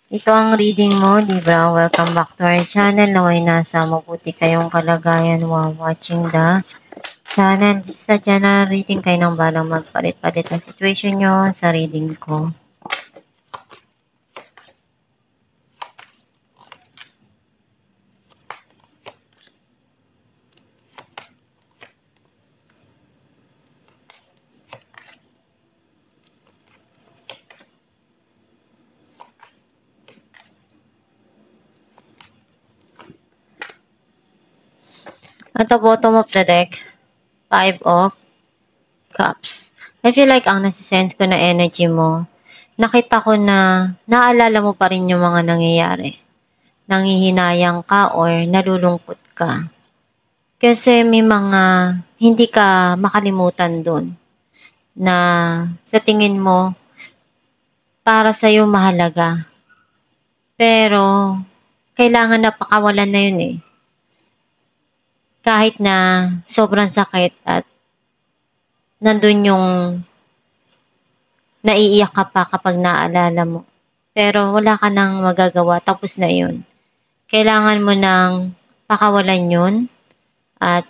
Ito ang reading mo, Libra. Welcome back to our channel. Naway nasa mabuti kayong kalagayan while watching the channel. Sa channel reading, kayo nang balang magpalit-palit ng situation nyo sa reading ko. At the bottom of the deck, 5 of Cups. I feel like ang nasisense ko na energy mo, nakita ko na naalala mo pa rin yung mga nangyayari. Nanghihinayang ka or nalulungkot ka. Kasi may mga hindi ka makalimutan dun na sa tingin mo para sa'yo mahalaga. Pero kailangan na pakawalan na yun eh. Kahit na sobrang sakit at nandun yung naiiyak ka pa kapag naalala mo. Pero wala ka nang magagawa, tapos na yun. Kailangan mo nang pakawalan yun at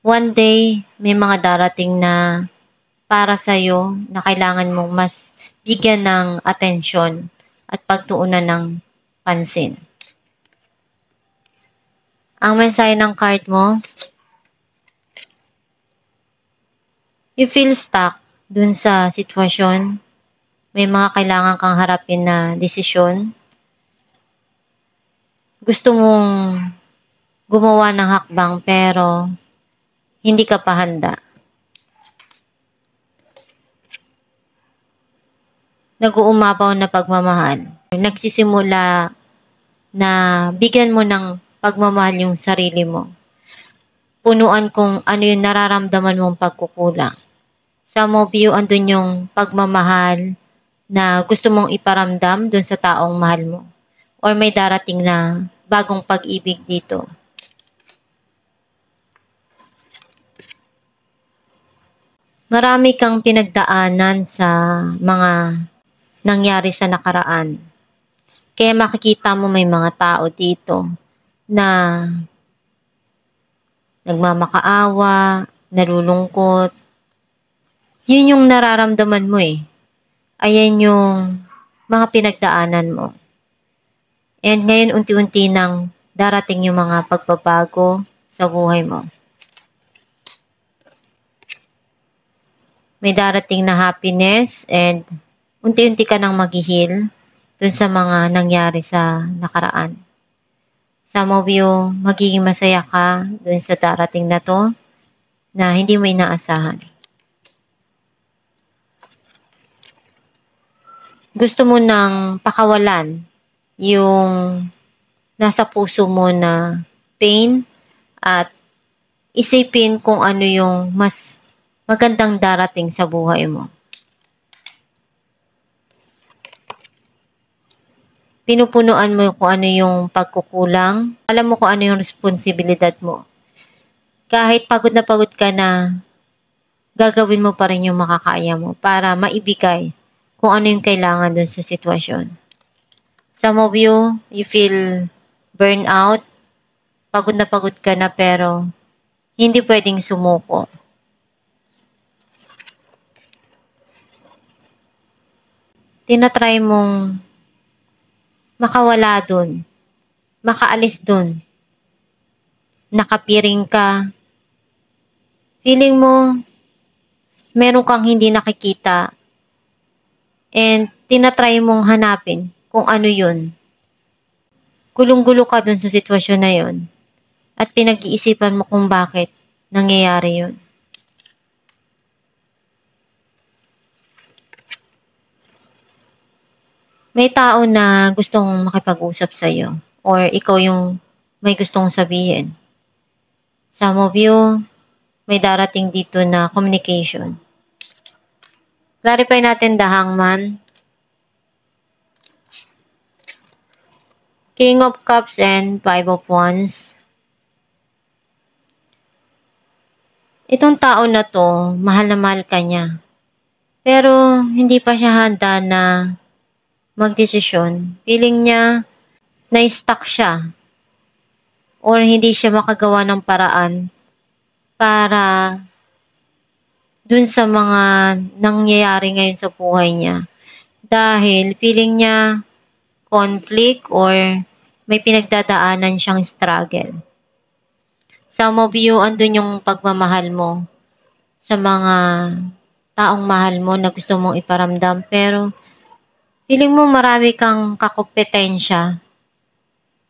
one day may mga darating na para sa'yo na kailangan mong mas bigyan ng atensyon at pagtuunan ng pansin. Ang mensahe ng card mo, you feel stuck dun sa sitwasyon. May mga kailangan kang harapin na desisyon. Gusto mong gumawa ng hakbang pero hindi ka pa handa. Nag-uumapaw na pagmamahal. Nagsisimula na bigyan mo ng pagmamahal yung sarili mo. Punuan kung ano yung nararamdaman mong pagkukulang. Some of you, andun yung pagmamahal na gusto mong iparamdam dun sa taong mahal mo. Or may darating na bagong pag-ibig dito. Marami kang pinagdaanan sa mga nangyari sa nakaraan. Kaya makikita mo may mga tao dito na nagmamakaawa, nalulungkot. Yun yung nararamdaman mo eh. Ayan yung mga pinagdaanan mo. And ngayon unti-unti nang darating yung mga pagbabago sa buhay mo. May darating na happiness and unti-unti ka nang maghihil dun sa mga nangyari sa nakaraan. Some of you, magiging masaya ka dun sa darating na to na hindi mo inaasahan. Gusto mo nang pakawalan yung nasa puso mo na pain at isipin kung ano yung mas magandang darating sa buhay mo. Pinupunuan mo kung ano yung pagkukulang. Alam mo kung ano yung responsibilidad mo. Kahit pagod ka na, gagawin mo pa rin yung makakaya mo para maibigay kung ano yung kailangan dun sa sitwasyon. Some of you, you feel burnout. Pagod ka na pero hindi pwedeng sumuko. Tinatry mong makawala dun, makaalis dun, nakapiring ka, feeling mo meron kang hindi nakikita and tinatry mong hanapin kung ano yun. Gulong-gulo ka dun sa sitwasyon na yun at pinag-iisipan mo kung bakit nangyayari yun. May tao na gustong makipag-usap sa'yo or ikaw yung may gustong sabihin. Some of you, may darating dito na communication. Clarify natin the Hangman, King of Cups and Five of Wands. Itong tao na to, mahal na mahal ka niya. Pero hindi pa siya handa na magdesisyon. Feeling niya na-stuck siya or hindi siya makagawa ng paraan para dun sa mga nangyayari ngayon sa buhay niya. Dahil feeling niya conflict or may pinagdadaanan siyang struggle. Some of you, andun yung pagmamahal mo sa mga taong mahal mo na gusto mong iparamdam. Pero feeling mo marami kang kakompetensya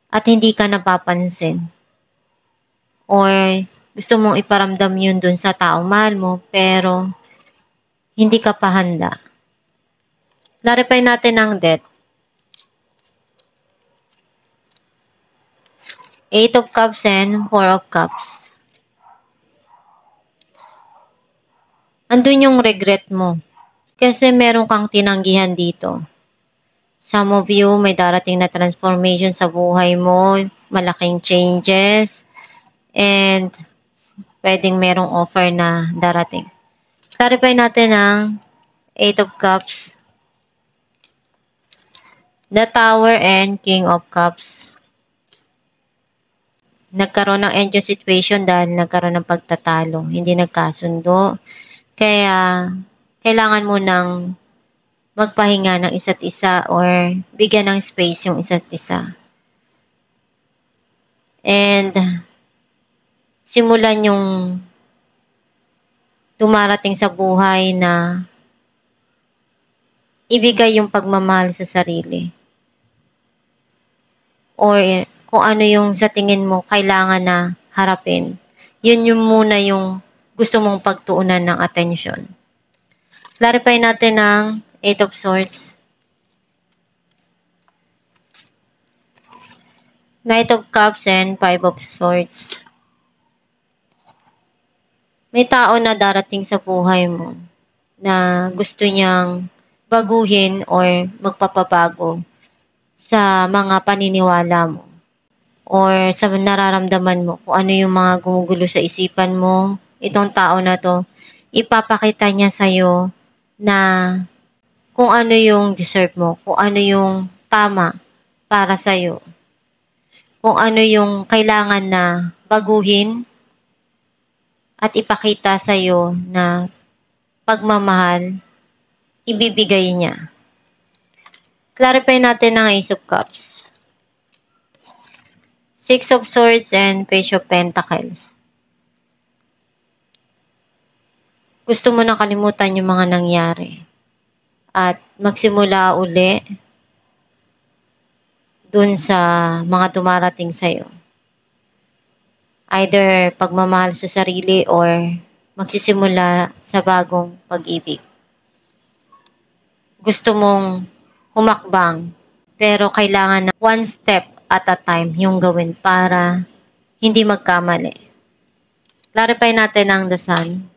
at hindi ka napapansin. Or gusto mong iparamdam yun dun sa taong mahal mo pero hindi ka pa handa. Clarify natin ang death. 8 of Cups and 4 of Cups. Andun yung regret mo. Kasi meron kang tinanggihan dito. Some of you, may darating na transformation sa buhay mo, malaking changes, and pwedeng merong offer na darating. Clarify natin ang 8 of Cups, the Tower, and King of Cups. Nagkaroon ng enjoy situation dahil nagkaroon ng pagtatalo, hindi nagkasundo. Kaya, kailangan mo nang magpahinga ng isa't isa or bigyan ng space yung isa't isa. And, simulan yung dumarating sa buhay na ibigay yung pagmamahal sa sarili. Or, kung ano yung sa tingin mo kailangan na harapin. Yun yung muna yung gusto mong pagtuunan ng atensyon. Clarify natin ang 8 of Swords, Knight of Cups, and 5 of Swords. May tao na darating sa buhay mo na gusto niyang baguhin or magpapabago sa mga paniniwala mo or sa nararamdaman mo, kung ano yung mga gumugulo sa isipan mo. Itong tao na to, ipapakita niya sa'yo na kung ano yung deserve mo, kung ano yung tama para sa'yo, kung ano yung kailangan na baguhin at ipakita sa'yo na pagmamahal, ibibigay niya. Clarify natin ang Ace of Cups, 6 of Swords, and Page of Pentacles. Gusto mo na kalimutan yung mga nangyari at magsimula uli dun sa mga dumarating sa'yo. Either pagmamahal sa sarili or magsisimula sa bagong pag-ibig. Gusto mong humakbang pero kailangan na one step at a time yung gawin para hindi magkamali. Clarify natin ang the Sun,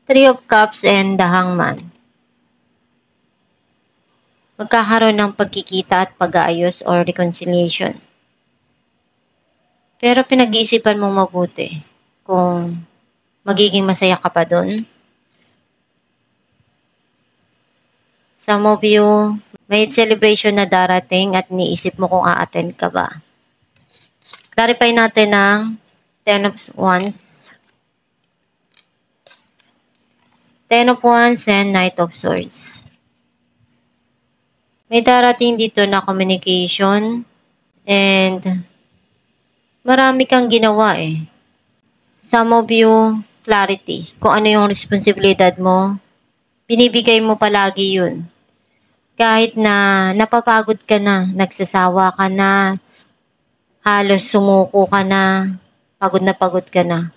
3 of Cups, and the Hangman. Magkakaroon ng pagkikita at pag-aayos or reconciliation. Pero pinag-iisipan mong mabuti kung magiging masaya ka pa dun. Some of you, may celebration na darating at niisip mo kung a-attend ka ba. Clarify natin ang 10 of Wands, 10 of Wands, and Knight of Swords. May darating dito na communication and marami kang ginawa eh. Some of you, clarity. Kung ano yung responsibilidad mo, binibigay mo palagi yun. Kahit na napapagod ka na, nagsasawa ka na, halos sumuko ka na pagod ka na.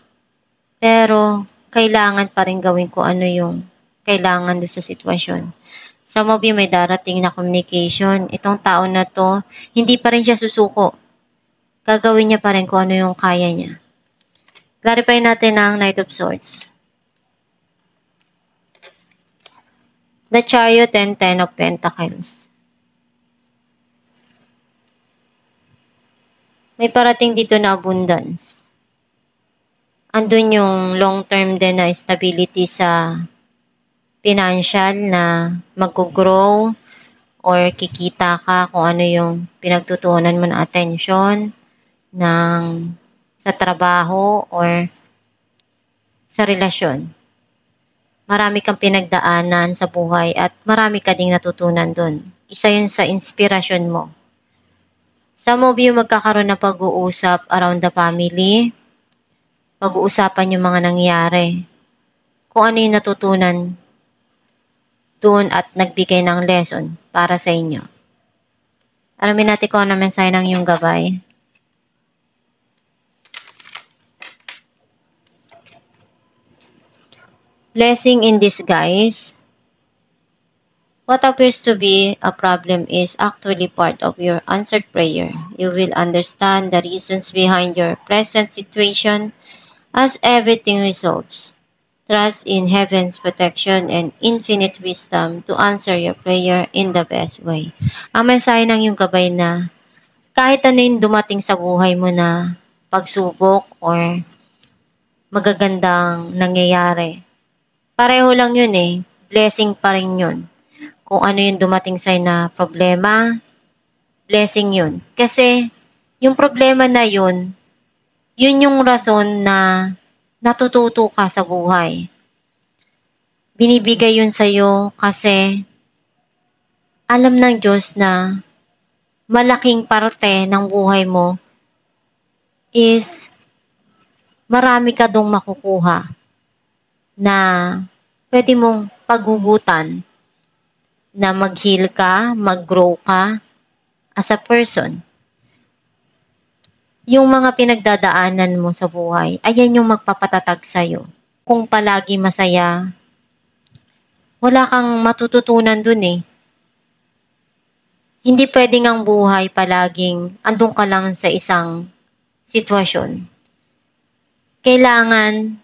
Pero, kailangan pa rin gawin kung ano yung kailangan doon sa sitwasyon. Some of you may darating na communication. Itong tao na to, hindi pa rin siya susuko. Gagawin niya pa rin kung ano yung kaya niya. Clarify natin ang Knight of Swords, the Chariot, and 10 of Pentacles. May parating dito na abundance. Andun yung long-term din na stability sa financial na mag-grow or kikita ka kung ano yung pinagtutuunan mo na atensyon sa trabaho or sa relasyon. Marami kang pinagdaanan sa buhay at marami ka ding natutunan dun. Isa yun sa inspirasyon mo. Some of you magkakaroon ng pag-uusap around the family. Pag-uusapan yung mga nangyari. Kung ano yung natutunan doon at nagbigay ng lesson para sa inyo. Alamin natin kung ano mensahe ng iyong gabay. Blessing in disguise. What appears to be a problem is actually part of your answered prayer. You will understand the reasons behind your present situation as everything resolves. Trust in heaven's protection and infinite wisdom to answer your prayer in the best way. Ang mensahe ng iyong gabay na kahit ano yung dumating sa buhay mo na pagsubok or magagandang nangyayari, pareho lang yun eh. Blessing pa rin yun. Kung ano yung dumating sa'yo na problema, blessing yun. Kasi yung problema na yun yung rason na natututo ka sa buhay. Binibigay yun sa'yo kasi alam ng Diyos na malaking parte ng buhay mo is marami ka dong makukuha na pwede mong paghugutan na mag-heal ka, mag-grow ka as a person. Yung mga pinagdadaanan mo sa buhay, ayan yung magpapatatag sa'yo. Kung palagi masaya, wala kang matututunan dun eh. Hindi pwedeng ang buhay palaging andun ka lang sa isang sitwasyon. Kailangan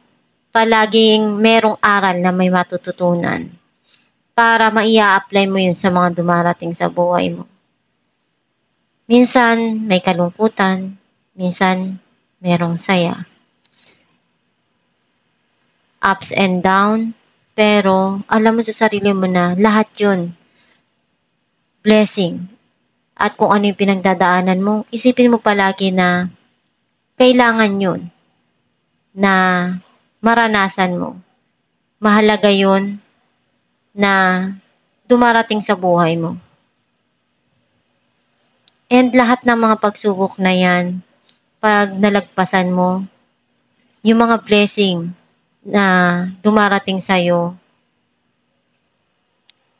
palaging merong aral na may matututunan para maia-apply mo yun sa mga dumarating sa buhay mo. Minsan may kalungkutan, minsan merong saya. Ups and down, pero alam mo sa sarili mo na lahat yun blessing. At kung ano yung pinagdadaanan mo, isipin mo palagi na kailangan yun na maranasan mo. Mahalaga yun na dumarating sa buhay mo. And lahat ng mga pagsubok na yan, pag nalagpasan mo, yung mga blessing na dumarating sa'yo,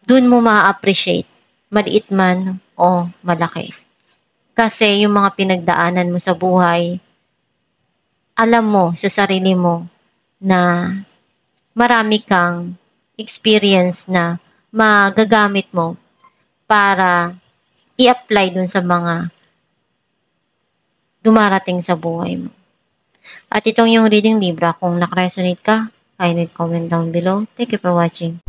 dun mo ma-appreciate, maliit man o malaki. Kasi yung mga pinagdaanan mo sa buhay, alam mo sa sarili mo na marami kang experience na magagamit mo para i-apply dun sa mga dumarating sa buhay mo. At itong yung reading Libra, kung nakaresonate ka, kindly comment down below. Thank you for watching.